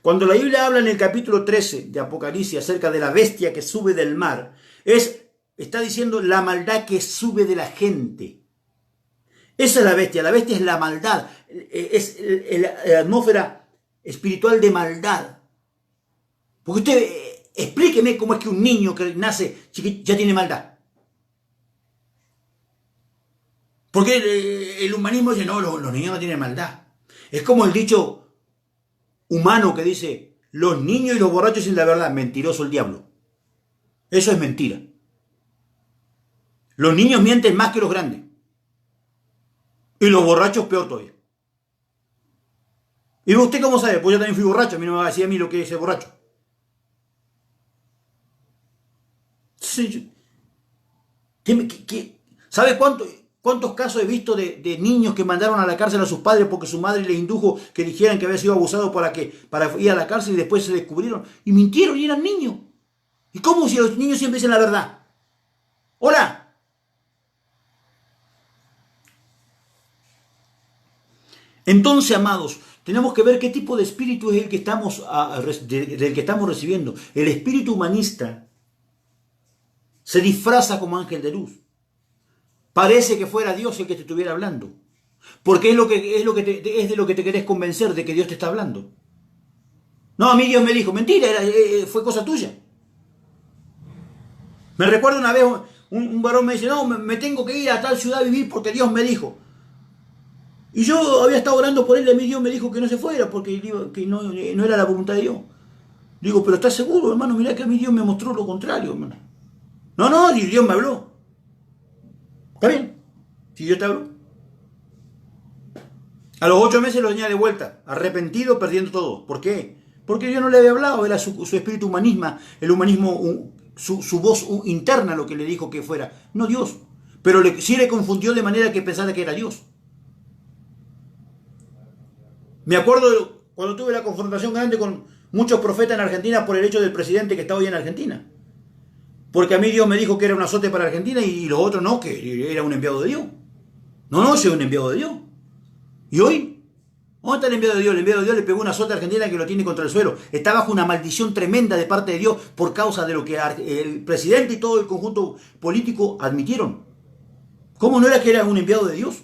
Cuando la Biblia habla en el capítulo 13 de Apocalipsis acerca de la bestia que sube del mar, está diciendo la maldad que sube de la gente. Esa es la bestia es la maldad, es la atmósfera espiritual de maldad. Porque usted, explíqueme cómo es que un niño que nace chiquito ya tiene maldad. Porque el humanismo dice, no, los niños no tienen maldad. Es como el dicho humano que dice, los niños y los borrachos sin la verdad, mentiroso el diablo. Eso es mentira. Los niños mienten más que los grandes. Y los borrachos peor todavía. ¿Y usted cómo sabe? Pues yo también fui borracho, a mí no me va a decir a mí lo que es ser borracho. Sí, ¿sabe cuántos casos he visto de niños que mandaron a la cárcel a sus padres porque su madre les indujo que dijeran que había sido abusado para ir a la cárcel y después se descubrieron? Y mintieron y eran niños. ¿Y cómo si los niños siempre dicen la verdad? ¡Hola! Entonces, amados, tenemos que ver qué tipo de espíritu es el que del que estamos recibiendo. El espíritu humanista se disfraza como ángel de luz. Parece que fuera Dios el que te estuviera hablando. Porque es de lo que te querés convencer de que Dios te está hablando. No, a mí Dios me dijo, mentira, fue cosa tuya. Me recuerdo una vez un varón me dice, no, me tengo que ir a tal ciudad a vivir porque Dios me dijo. Y yo había estado orando por él y a mí Dios me dijo que no se fuera porque que no era la voluntad de Dios. Digo, pero ¿estás seguro, hermano? Mirá que a mí Dios me mostró lo contrario, hermano. No, Dios me habló. ¿Está bien? Si Dios te habló. A los 8 meses lo tenía de vuelta, arrepentido, perdiendo todo. ¿Por qué? Porque Dios no le había hablado, era su espíritu humanismo, el humanismo, su voz interna lo que le dijo que fuera, no Dios. Pero sí le confundió de manera que pensara que era Dios. Me acuerdo cuando tuve la confrontación grande con muchos profetas en Argentina por el hecho del presidente que está hoy en Argentina. Porque a mí Dios me dijo que era un azote para Argentina y los otros no, que era un enviado de Dios. No, soy un enviado de Dios. ¿Y hoy? ¿Dónde está el enviado de Dios? El enviado de Dios le pegó una azote a Argentina que lo tiene contra el suelo. Está bajo una maldición tremenda de parte de Dios por causa de lo que el presidente y todo el conjunto político admitieron. ¿Cómo no era que era un enviado de Dios?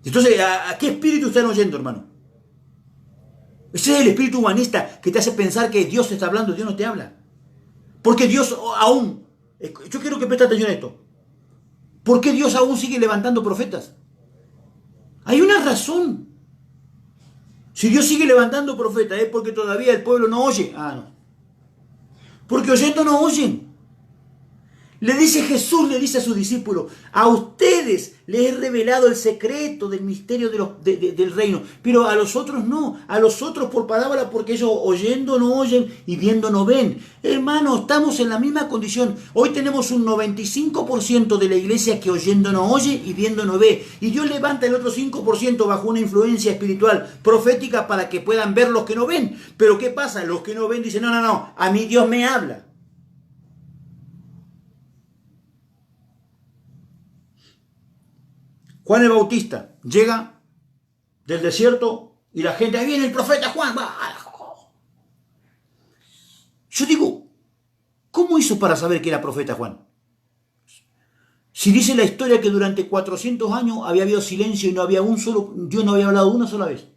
Entonces, ¿a qué espíritu están oyendo, hermano? Ese es el espíritu humanista que te hace pensar que Dios te está hablando, Dios no te habla. Porque Dios aún, yo quiero que preste atención a esto. ¿Por qué Dios aún sigue levantando profetas? Hay una razón. Si Dios sigue levantando profetas es porque todavía el pueblo no oye. No. Porque oyendo no oyen. Le dice Jesús, le dice a sus discípulos, a ustedes les he revelado el secreto del misterio del reino, pero a los otros no, a los otros por palabra, porque ellos oyendo no oyen y viendo no ven. Hermano, estamos en la misma condición. Hoy tenemos un 95% de la iglesia que oyendo no oye y viendo no ve. Y Dios levanta el otro 5% bajo una influencia espiritual, profética, para que puedan ver los que no ven. Pero ¿qué pasa? Los que no ven dicen, no, a mí Dios me habla. Juan el Bautista llega del desierto y la gente, ahí viene el profeta Juan. Yo digo, ¿cómo hizo para saber que era profeta Juan? Si dice la historia que durante 400 años había habido silencio y no había Dios no había hablado una sola vez.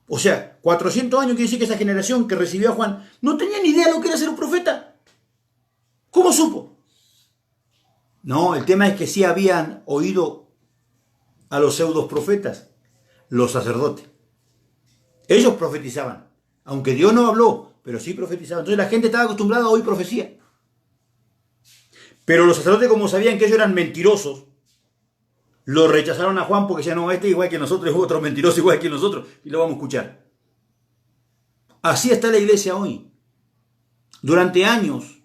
O sea, 400 años quiere decir que esa generación que recibió a Juan no tenía ni idea de lo que era ser un profeta. ¿Cómo supo? No, el tema es que sí habían oído a los pseudos profetas, los sacerdotes. Ellos profetizaban, aunque Dios no habló, pero sí profetizaban. Entonces la gente estaba acostumbrada a oír profecía. Pero los sacerdotes, como sabían que ellos eran mentirosos, lo rechazaron a Juan porque decían, no, este es igual que nosotros, es otro mentiroso igual que nosotros, y lo vamos a escuchar. Así está la iglesia hoy. Durante años,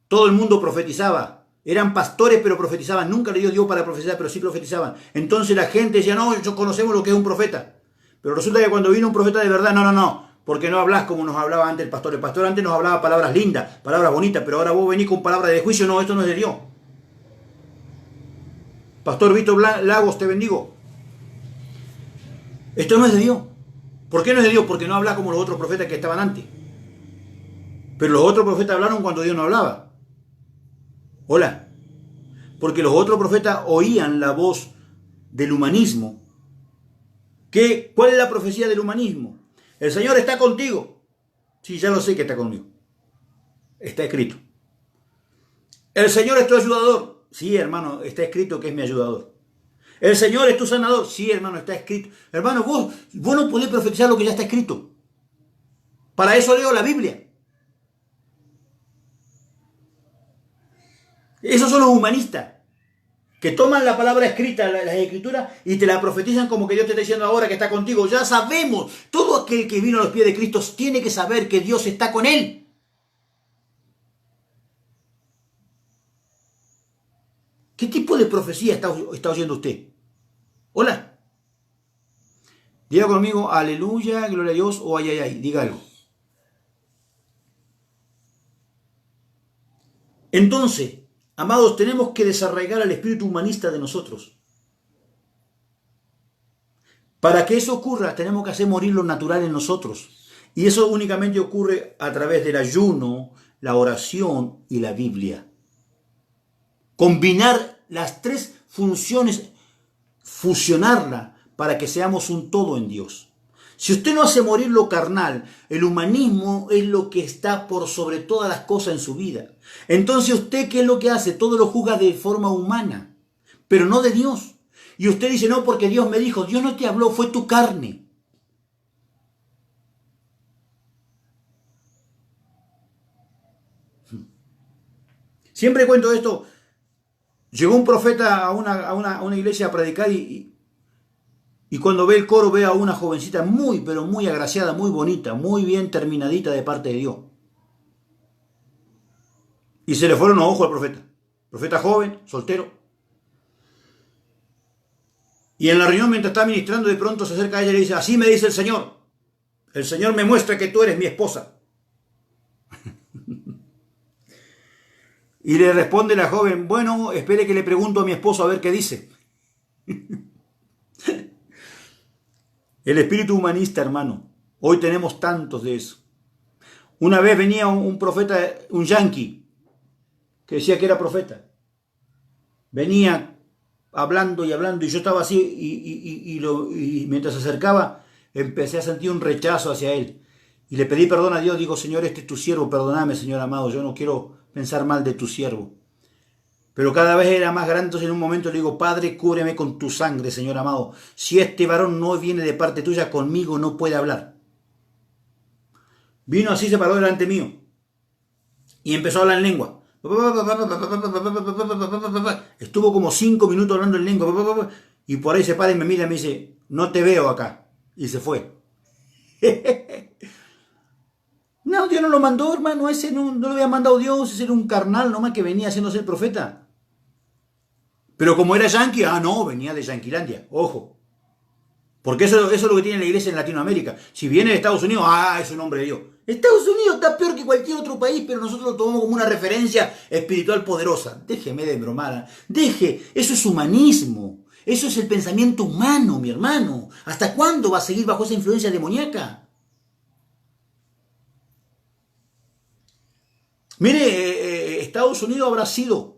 todo el mundo profetizaba. Eran pastores, pero profetizaban. Nunca le dio Dios para profetizar, pero sí profetizaban. Entonces la gente decía, no, yo conocemos lo que es un profeta. Pero resulta que cuando vino un profeta de verdad, no, porque no hablas como nos hablaba antes el pastor. El pastor antes nos hablaba palabras lindas, palabras bonitas, pero ahora vos venís con palabras de juicio. No, esto no es de Dios. Pastor Víctor Lagos, te bendigo. Esto no es de Dios. ¿Por qué no es de Dios? Porque no habla como los otros profetas que estaban antes. Pero los otros profetas hablaron cuando Dios no hablaba. Hola. Porque los otros profetas oían la voz del humanismo. ¿Cuál es la profecía del humanismo? El Señor está contigo. Sí, ya lo sé que está conmigo. Está escrito. El Señor es tu ayudador. Sí, hermano, está escrito que es mi ayudador. El Señor es tu sanador. Sí, hermano, está escrito. Hermano, vos no podés profetizar lo que ya está escrito. Para eso leo la Biblia. Esos son los humanistas, que toman la palabra escrita, las escrituras, y te la profetizan como que Dios te está diciendo ahora que está contigo. Ya sabemos, todo aquel que vino a los pies de Cristo tiene que saber que Dios está con él. ¿Qué tipo de profecía está oyendo usted? Hola. Diga conmigo, aleluya, gloria a Dios, o ay, ay, ay, diga algo. Entonces, amados, tenemos que desarraigar al espíritu humanista de nosotros. Para que eso ocurra, tenemos que hacer morir lo natural en nosotros. Y eso únicamente ocurre a través del ayuno, la oración y la Biblia. Combinar las tres funciones, fusionarla para que seamos un todo en Dios. Si usted no hace morir lo carnal, el humanismo es lo que está por sobre todas las cosas en su vida. Entonces usted, ¿qué es lo que hace? Todo lo juzga de forma humana, pero no de Dios. Y usted dice, no, porque Dios me dijo. Dios no te habló, fue tu carne. Siempre cuento esto. Llegó un profeta a una iglesia a predicar y cuando ve el coro ve a una jovencita muy, pero muy agraciada, muy bonita, muy bien terminadita de parte de Dios. Y se le fueron los ojos al profeta. Profeta joven, soltero. Y en la reunión, mientras está ministrando, de pronto se acerca a ella y le dice, así me dice el Señor. El Señor me muestra que tú eres mi esposa. Y le responde la joven, bueno, espere que le pregunto a mi esposo a ver qué dice. El espíritu humanista, hermano. Hoy tenemos tantos de eso. Una vez venía un profeta, un yanqui, que decía que era profeta. Venía hablando y hablando, y yo estaba así, y mientras se acercaba, empecé a sentir un rechazo hacia él. Y le pedí perdón a Dios, digo, Señor, este es tu siervo, perdóname, Señor amado, yo no quiero pensar mal de tu siervo. Pero cada vez era más grande, entonces en un momento le digo, Padre, cúbreme con tu sangre, Señor amado. Si este varón no viene de parte tuya, conmigo no puede hablar. Vino así, se paró delante mío y empezó a hablar en lengua. Estuvo como 5 minutos hablando en lengua y por ahí se para y me mira y me dice, no te veo acá. Y se fue. No, Dios no lo mandó, hermano, ese no lo había mandado Dios, ese era un carnal nomás que venía haciéndose el profeta. Pero como era yanqui, no, venía de Yanquilandia, ojo. Porque eso es lo que tiene la iglesia en Latinoamérica. Si viene de Estados Unidos, es un hombre de Dios. Estados Unidos está peor que cualquier otro país, pero nosotros lo tomamos como una referencia espiritual poderosa. Déjeme de bromar. Eso es humanismo. Eso es el pensamiento humano, mi hermano. ¿Hasta cuándo va a seguir bajo esa influencia demoníaca? Mire, Estados Unidos habrá sido,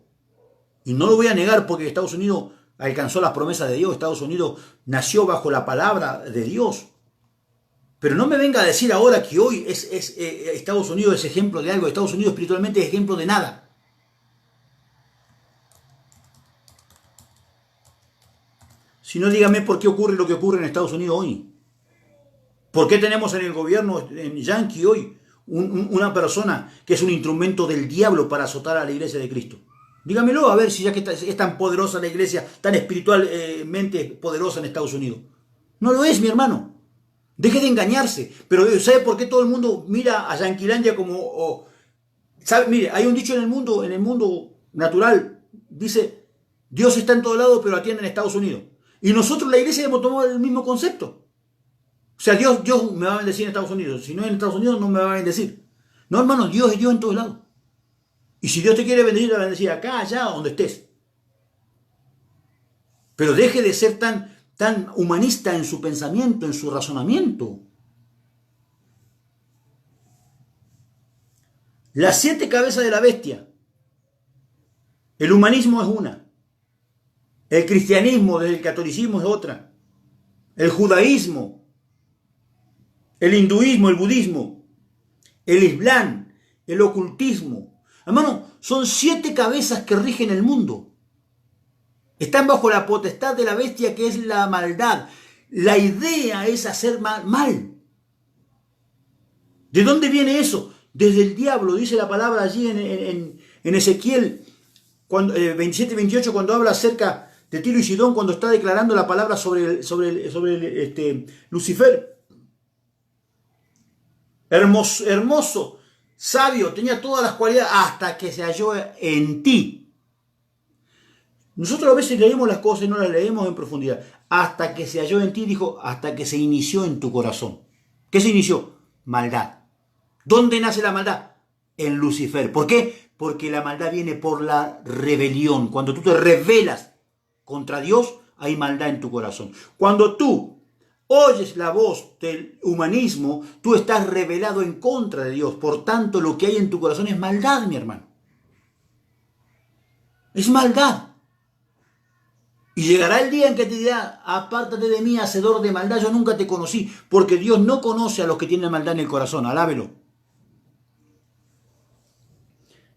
y no lo voy a negar porque Estados Unidos alcanzó las promesas de Dios, Estados Unidos nació bajo la palabra de Dios. Pero no me venga a decir ahora que hoy Estados Unidos es ejemplo de algo, Estados Unidos espiritualmente es ejemplo de nada. Si no, dígame por qué ocurre lo que ocurre en Estados Unidos hoy. ¿Por qué tenemos en el gobierno en Yankee hoy una persona que es un instrumento del diablo para azotar a la iglesia de Cristo? Dígamelo, a ver si ya que es tan poderosa la iglesia, tan espiritualmente poderosa en Estados Unidos. No lo es, mi hermano. Deje de engañarse. Pero ¿sabe por qué todo el mundo mira a Yanquilandia como... ¿sabe? Mire, hay un dicho en el mundo natural. Dice, Dios está en todo lado, pero atiende en Estados Unidos. Y nosotros, la iglesia, hemos tomado el mismo concepto. O sea, Dios me va a bendecir en Estados Unidos. Si no es en Estados Unidos, no me va a bendecir. No, hermano, Dios es Dios en todos lados. Y si Dios te quiere bendecir, te va a bendecir acá, allá, donde estés. Pero deje de ser tan humanista en su pensamiento, en su razonamiento. Las 7 cabezas de la bestia. El humanismo es una. El cristianismo, desde el catolicismo, es otra. El judaísmo, el hinduismo, el budismo, el islam, el ocultismo. Hermano, son 7 cabezas que rigen el mundo. Están bajo la potestad de la bestia, que es la maldad. La idea es hacer mal. ¿De dónde viene eso? Desde el diablo, dice la palabra allí en Ezequiel cuando, 27 y 28, cuando habla acerca de Tiro y Sidón, cuando está declarando la palabra sobre Lucifer. Hermoso, hermoso, sabio, tenía todas las cualidades hasta que se halló en ti. Nosotros a veces leemos las cosas y no las leemos en profundidad. Hasta que se halló en ti, dijo, hasta que se inició en tu corazón. ¿Qué se inició? Maldad. ¿Dónde nace la maldad? En Lucifer. ¿Por qué? Porque la maldad viene por la rebelión. Cuando tú te rebelas contra Dios, hay maldad en tu corazón. Cuando tú oyes la voz del humanismo, tú estás rebelado en contra de Dios. Por tanto, lo que hay en tu corazón es maldad, mi hermano. Es maldad. Y llegará el día en que te dirá, apártate de mí, hacedor de maldad, yo nunca te conocí, porque Dios no conoce a los que tienen maldad en el corazón, alábelo.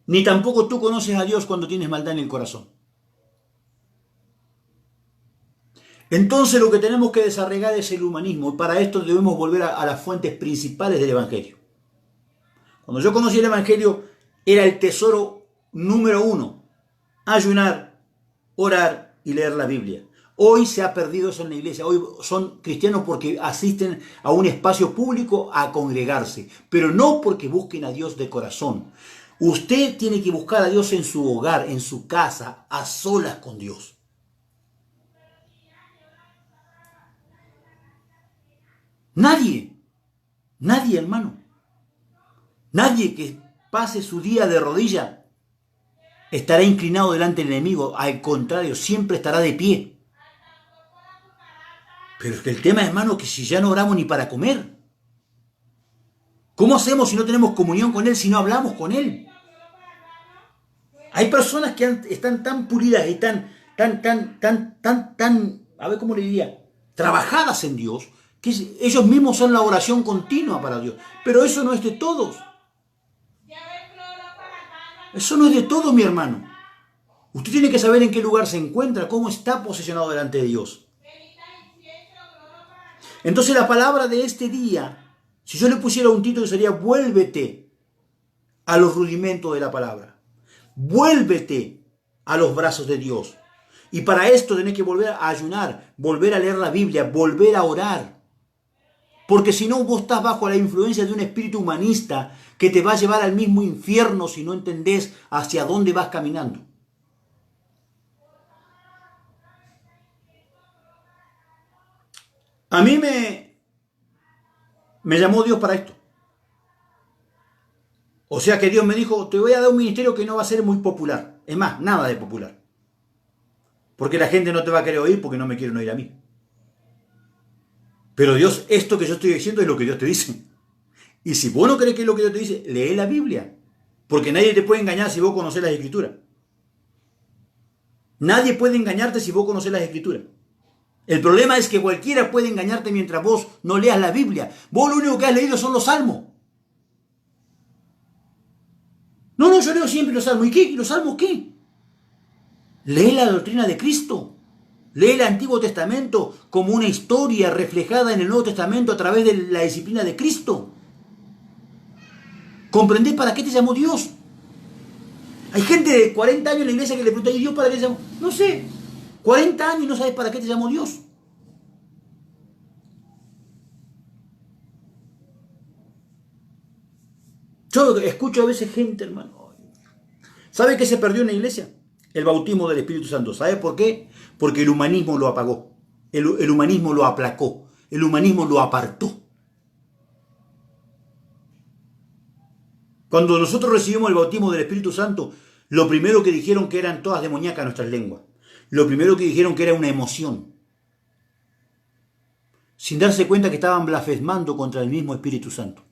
Ni tampoco tú conoces a Dios cuando tienes maldad en el corazón. Entonces lo que tenemos que desarraigar es el humanismo, y para esto debemos volver a las fuentes principales del Evangelio. Cuando yo conocí el Evangelio, era el tesoro número 1, ayunar, orar y leer la Biblia. Hoy se ha perdido eso en la iglesia. Hoy son cristianos porque asisten a un espacio público a congregarse, pero no porque busquen a Dios de corazón. Usted tiene que buscar a Dios en su hogar, en su casa, a solas con Dios. Nadie, hermano, nadie que pase su día de rodilla estará inclinado delante del enemigo, al contrario, siempre estará de pie. Pero es que el tema, hermano, que si ya no oramos ni para comer, ¿cómo hacemos si no tenemos comunión con Él, si no hablamos con Él? Hay personas que están tan pulidas y tan, a ver cómo le diría, trabajadas en Dios, que ellos mismos son la oración continua para Dios. Pero eso no es de todos. Eso no es de todos, mi hermano. Usted tiene que saber en qué lugar se encuentra, cómo está posicionado delante de Dios. Entonces la palabra de este día, si yo le pusiera un título, sería vuélvete a los rudimentos de la palabra. Vuélvete a los brazos de Dios. Y para esto tenés que volver a ayunar, volver a leer la Biblia, volver a orar. Porque si no, vos estás bajo la influencia de un espíritu humanista que te va a llevar al mismo infierno si no entendés hacia dónde vas caminando. A mí me llamó Dios para esto. O sea que Dios me dijo, te voy a dar un ministerio que no va a ser muy popular. Es más, nada de popular. Porque la gente no te va a querer oír porque no me quieren oír a mí. Pero Dios, esto que yo estoy diciendo es lo que Dios te dice. Y si vos no crees que es lo que Dios te dice, lee la Biblia. Porque nadie te puede engañar si vos conocés las Escrituras. Nadie puede engañarte si vos conocés las Escrituras. El problema es que cualquiera puede engañarte mientras vos no leas la Biblia. Vos lo único que has leído son los salmos. No, yo leo siempre los salmos. ¿Y qué? ¿Y los salmos qué? Lee la doctrina de Cristo. Lee el Antiguo Testamento como una historia reflejada en el Nuevo Testamento a través de la disciplina de Cristo. ¿Comprendés para qué te llamó Dios? Hay gente de 40 años en la iglesia que le pregunta, ¿y Dios para qué te llamó? No sé. 40 años y no sabes para qué te llamó Dios. Yo escucho a veces gente, hermano. ¿Sabe qué se perdió en la iglesia? El bautismo del Espíritu Santo. ¿Sabe por qué? Porque el humanismo lo apagó. El humanismo lo aplacó. El humanismo lo apartó. Cuando nosotros recibimos el bautismo del Espíritu Santo, lo primero que dijeron que eran todas demoníacas nuestras lenguas. Lo primero que dijeron que era una emoción. Sin darse cuenta que estaban blasfemando contra el mismo Espíritu Santo.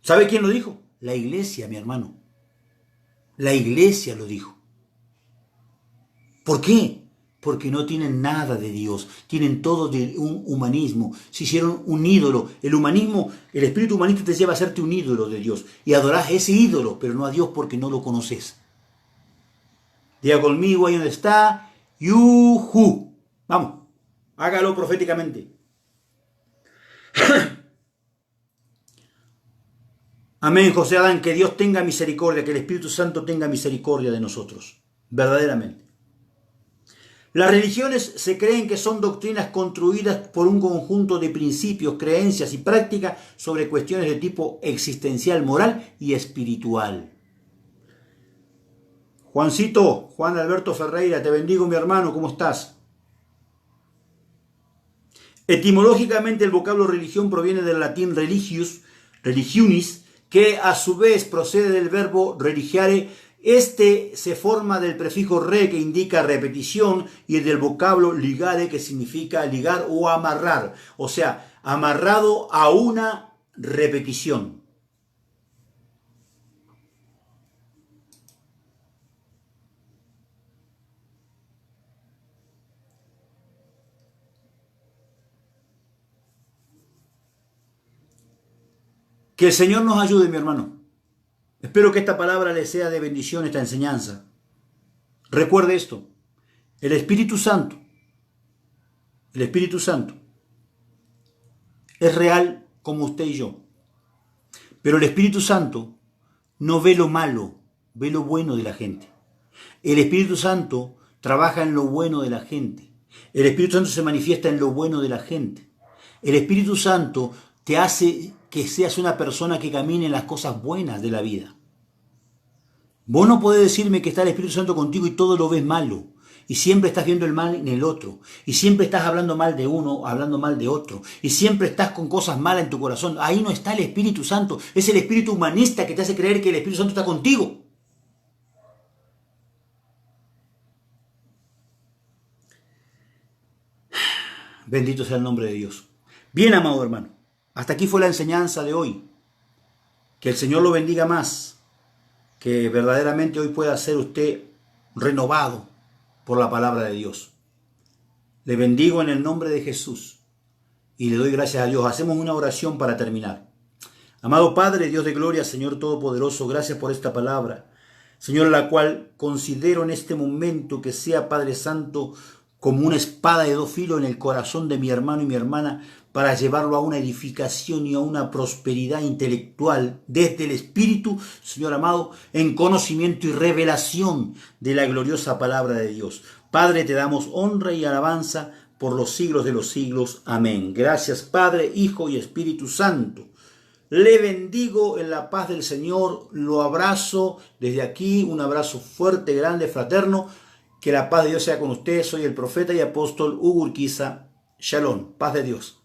¿Sabe quién lo dijo? La iglesia, mi hermano. La iglesia lo dijo. ¿Por qué? Porque no tienen nada de Dios. Tienen todo de un humanismo. Se hicieron un ídolo. El humanismo, el espíritu humanista te lleva a hacerte un ídolo de Dios. Y adorás ese ídolo, pero no a Dios porque no lo conoces. Diga conmigo ahí donde está. Yuhu. Vamos. Hágalo proféticamente. Amén, José Adán, que Dios tenga misericordia, que el Espíritu Santo tenga misericordia de nosotros, verdaderamente. Las religiones se creen que son doctrinas construidas por un conjunto de principios, creencias y prácticas sobre cuestiones de tipo existencial, moral y espiritual. Juancito, Juan Alberto Ferreira, te bendigo mi hermano, ¿cómo estás? Etimológicamente el vocablo religión proviene del latín religius, religionis, que a su vez procede del verbo religiare. Este se forma del prefijo re, que indica repetición, y del vocablo ligare, que significa ligar o amarrar, o sea, amarrado a una repetición. Que el Señor nos ayude, mi hermano. Espero que esta palabra le sea de bendición, esta enseñanza. Recuerde esto, el Espíritu Santo es real como usted y yo. Pero el Espíritu Santo no ve lo malo, ve lo bueno de la gente. El Espíritu Santo trabaja en lo bueno de la gente. El Espíritu Santo se manifiesta en lo bueno de la gente. El Espíritu Santo te hace que seas una persona que camine en las cosas buenas de la vida. Vos no podés decirme que está el Espíritu Santo contigo y todo lo ves malo. Y siempre estás viendo el mal en el otro. Y siempre estás hablando mal de uno, hablando mal de otro. Y siempre estás con cosas malas en tu corazón. Ahí no está el Espíritu Santo. Es el espíritu humanista que te hace creer que el Espíritu Santo está contigo. Bendito sea el nombre de Dios. Bien, amado hermano. Hasta aquí fue la enseñanza de hoy. Que el Señor lo bendiga más. Que verdaderamente hoy pueda ser usted renovado por la palabra de Dios. Le bendigo en el nombre de Jesús y le doy gracias a Dios. Hacemos una oración para terminar. Amado Padre, Dios de gloria, Señor Todopoderoso, gracias por esta palabra, Señor, la cual considero en este momento que sea, Padre Santo, como una espada de dos filos en el corazón de mi hermano y mi hermana, para llevarlo a una edificación y a una prosperidad intelectual desde el Espíritu, Señor amado, en conocimiento y revelación de la gloriosa palabra de Dios. Padre, te damos honra y alabanza por los siglos de los siglos. Amén. Gracias, Padre, Hijo y Espíritu Santo. Le bendigo en la paz del Señor, lo abrazo desde aquí, un abrazo fuerte, grande, fraterno. Que la paz de Dios sea con usted. Soy el profeta y apóstol Hugo Urquiza. Shalom, paz de Dios.